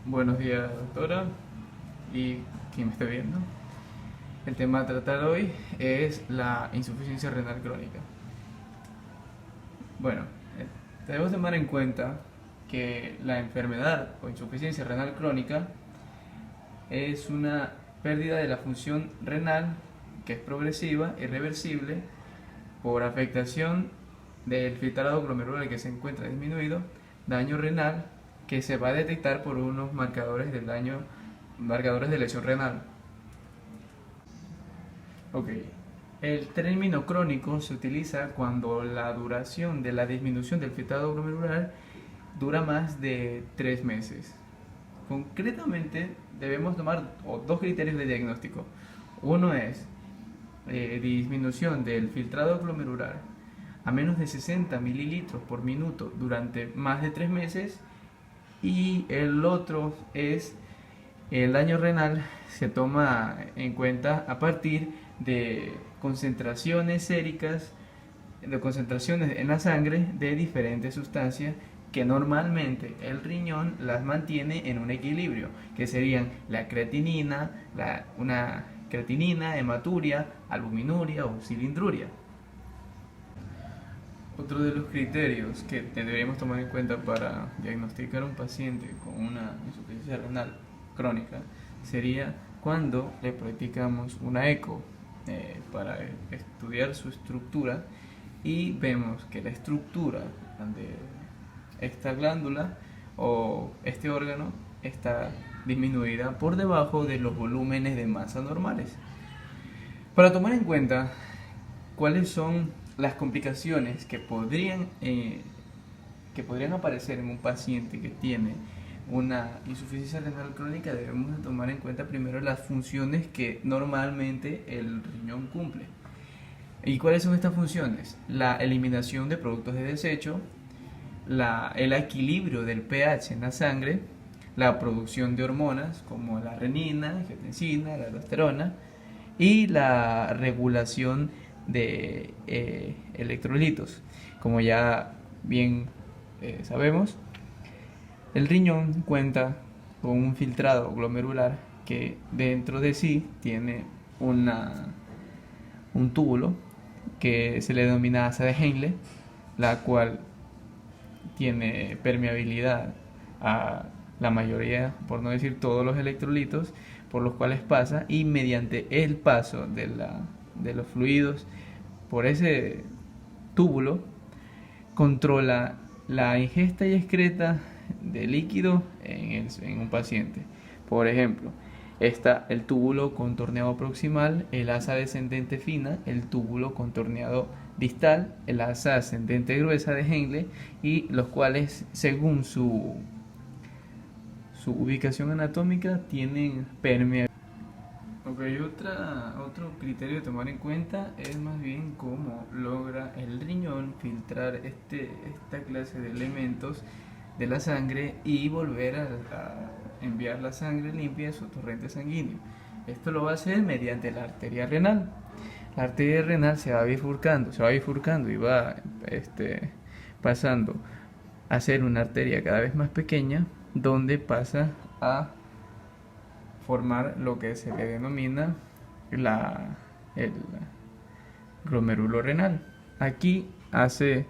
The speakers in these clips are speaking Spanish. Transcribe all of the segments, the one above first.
Buenos días, doctora, y quien me esté viendo. El tema a tratar hoy es la insuficiencia renal crónica. Bueno, debemos tomar en cuenta que la enfermedad o insuficiencia renal crónica es una pérdida de la función renal que es progresiva, irreversible, por afectación del filtrado glomerular que se encuentra disminuido, daño renal que se va a detectar por unos marcadores del daño, marcadores de lesión renal. Ok. El término crónico se utiliza cuando la duración de la disminución del filtrado glomerular dura más de 3 meses. Concretamente, debemos tomar dos criterios de diagnóstico. Uno es disminución del filtrado glomerular a menos de 60 mililitros por minuto durante más de 3 meses, y el otro es el daño renal. Se toma en cuenta a partir de concentraciones séricas, de concentraciones en la sangre de diferentes sustancias que normalmente el riñón las mantiene en un equilibrio, que serían la creatinina, una creatinina, hematuria, albuminuria o cilindruria. Otro de los criterios que deberíamos tomar en cuenta para diagnosticar a un paciente con una insuficiencia renal crónica sería cuando le practicamos una eco para estudiar su estructura y vemos que la estructura de esta glándula o este órgano está disminuida por debajo de los volúmenes de masa normales. Para tomar en cuenta cuáles son las complicaciones que podrían aparecer en un paciente que tiene una insuficiencia renal crónica, debemos tomar en cuenta primero las funciones que normalmente el riñón cumple. ¿Y cuáles son estas funciones? La eliminación de productos de desecho, el equilibrio del pH en la sangre, la producción de hormonas como la renina, angiotensina, la aldosterona, y la regulación de electrolitos. Como ya bien sabemos, el riñón cuenta con un filtrado glomerular que dentro de sí tiene un túbulo que se le denomina asa de Henle, la cual tiene permeabilidad a la mayoría, por no decir todos los electrolitos por los cuales pasa, y mediante el paso de los fluidos por ese túbulo controla la ingesta y excreta de líquido en un paciente. Por ejemplo, está el túbulo contorneado proximal, el asa descendente fina, el túbulo contorneado distal, el asa ascendente gruesa de Henle, y los cuales, según su ubicación anatómica, tienen permeabilidad. Ok, otro criterio a tomar en cuenta es más bien cómo logra el riñón filtrar esta clase de elementos de la sangre y volver a enviar la sangre limpia a su torrente sanguíneo. Esto lo va a hacer mediante la arteria renal. La arteria renal se va bifurcando y va pasando a ser una arteria cada vez más pequeña, donde pasa a formar lo que se le denomina el glomérulo renal. Aquí hace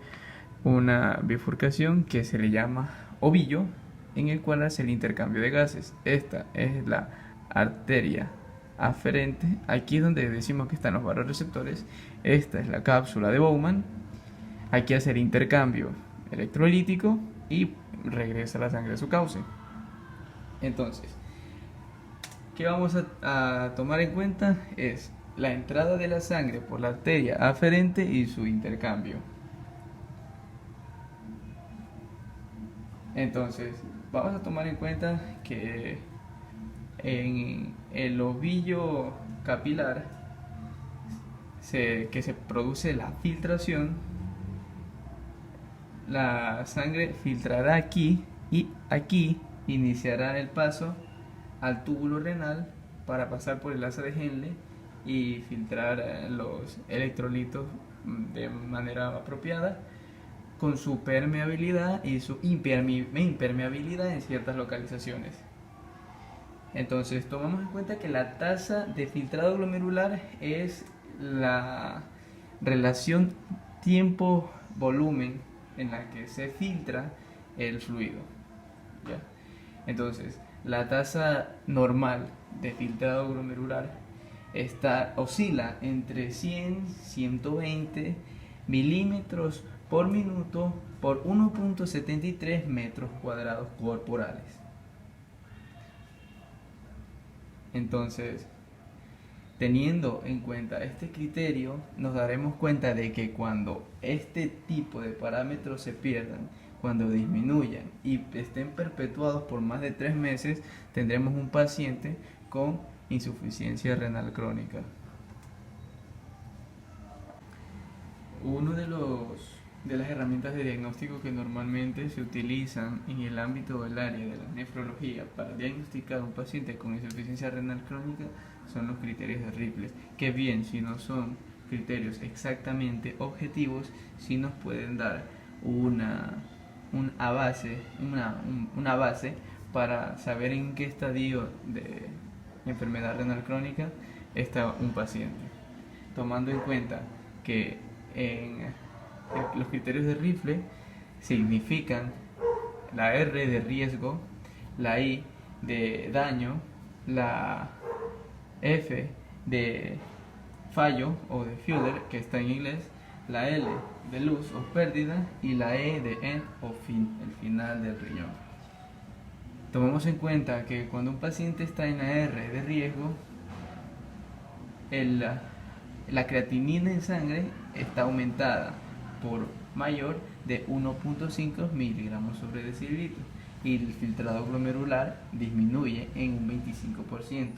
una bifurcación que se le llama ovillo, en el cual hace el intercambio de gases. Esta es la arteria aferente, aquí es donde decimos que están los vasoreceptores. Esta es la cápsula de Bowman, aquí hace el intercambio electrolítico y regresa la sangre a su cauce. Entonces, ¿qué vamos a tomar en cuenta? Es la entrada de la sangre por la arteria aferente y su intercambio. Entonces, vamos a tomar en cuenta que en el ovillo capilar que se produce la filtración, la sangre filtrará aquí y aquí iniciará el paso al túbulo renal para pasar por el asa de Henle y filtrar los electrolitos de manera apropiada, con su permeabilidad y su impermeabilidad en ciertas localizaciones. Entonces, tomamos en cuenta que la tasa de filtrado glomerular es la relación tiempo-volumen en la que se filtra el fluido. ¿Ya? Entonces, la tasa normal de filtrado glomerular oscila entre 100-120 milímetros por minuto por 1,73 metros cuadrados corporales. Entonces, teniendo en cuenta este criterio, nos daremos cuenta de que cuando este tipo de parámetros se pierdan, cuando disminuyan y estén perpetuados por más de 3 meses, tendremos un paciente con insuficiencia renal crónica. Uno de las herramientas de diagnóstico que normalmente se utilizan en el ámbito del área de la nefrología para diagnosticar a un paciente con insuficiencia renal crónica son los criterios de Ripley, que bien, si no son criterios exactamente objetivos, sí nos pueden dar una base para saber en qué estadio de enfermedad renal crónica está un paciente, tomando en cuenta que los criterios de Ripley significan la R de riesgo, la I de daño, la F de fallo o de failure, que está en inglés, la L de luz o pérdida y la E de end o fin, el final del riñón. Tomamos en cuenta que cuando un paciente está en la R de riesgo, la creatinina en sangre está aumentada por mayor de 1,5 miligramos sobre decilitro y el filtrado glomerular disminuye en un 25%.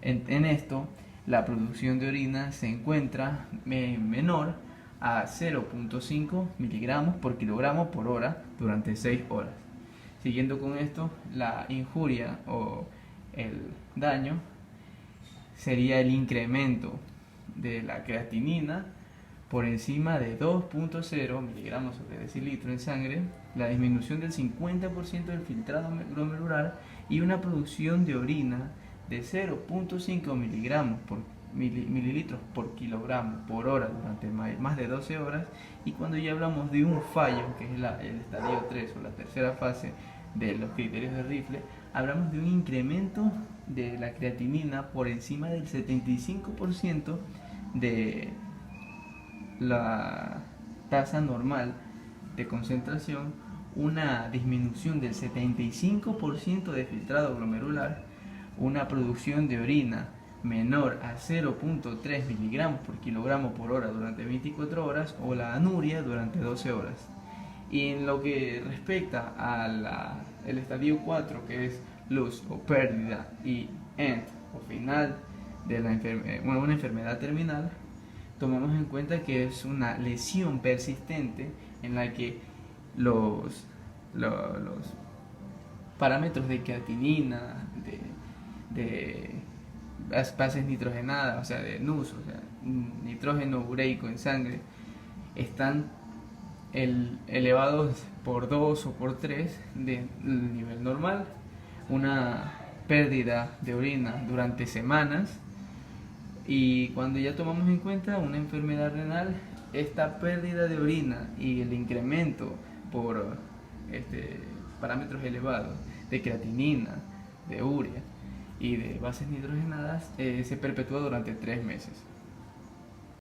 En esto, la producción de orina se encuentra menor a 0,5 miligramos por kilogramo por hora durante 6 horas. Siguiendo con esto, la injuria o el daño sería el incremento de la creatinina por encima de 2,0 miligramos sobre decilitro en sangre, la disminución del 50% del filtrado glomerular y una producción de orina de 0,5 miligramos por mililitros por kilogramo por hora durante más de 12 horas. Y cuando ya hablamos de un fallo, que es el estadio 3 o la tercera fase de los criterios de Ripley, hablamos de un incremento de la creatinina por encima del 75% de la tasa normal de concentración, una disminución del 75% de filtrado glomerular, una producción de orina menor a 0,3 miligramos por kilogramo por hora durante 24 horas o la anuria durante 12 horas. Y en lo que respecta al estadio 4, que es luz o pérdida, y end o final de una enfermedad terminal, tomamos en cuenta que es una lesión persistente en la que los parámetros de creatinina, de bases nitrogenadas, o sea, de NUS, o sea, nitrógeno ureico en sangre, están elevados por 2 o por 3 del nivel normal, una pérdida de orina durante semanas. Y cuando ya tomamos en cuenta una enfermedad renal, esta pérdida de orina y el incremento por parámetros elevados de creatinina, de urea y de bases nitrogenadas se perpetúa durante 3 meses.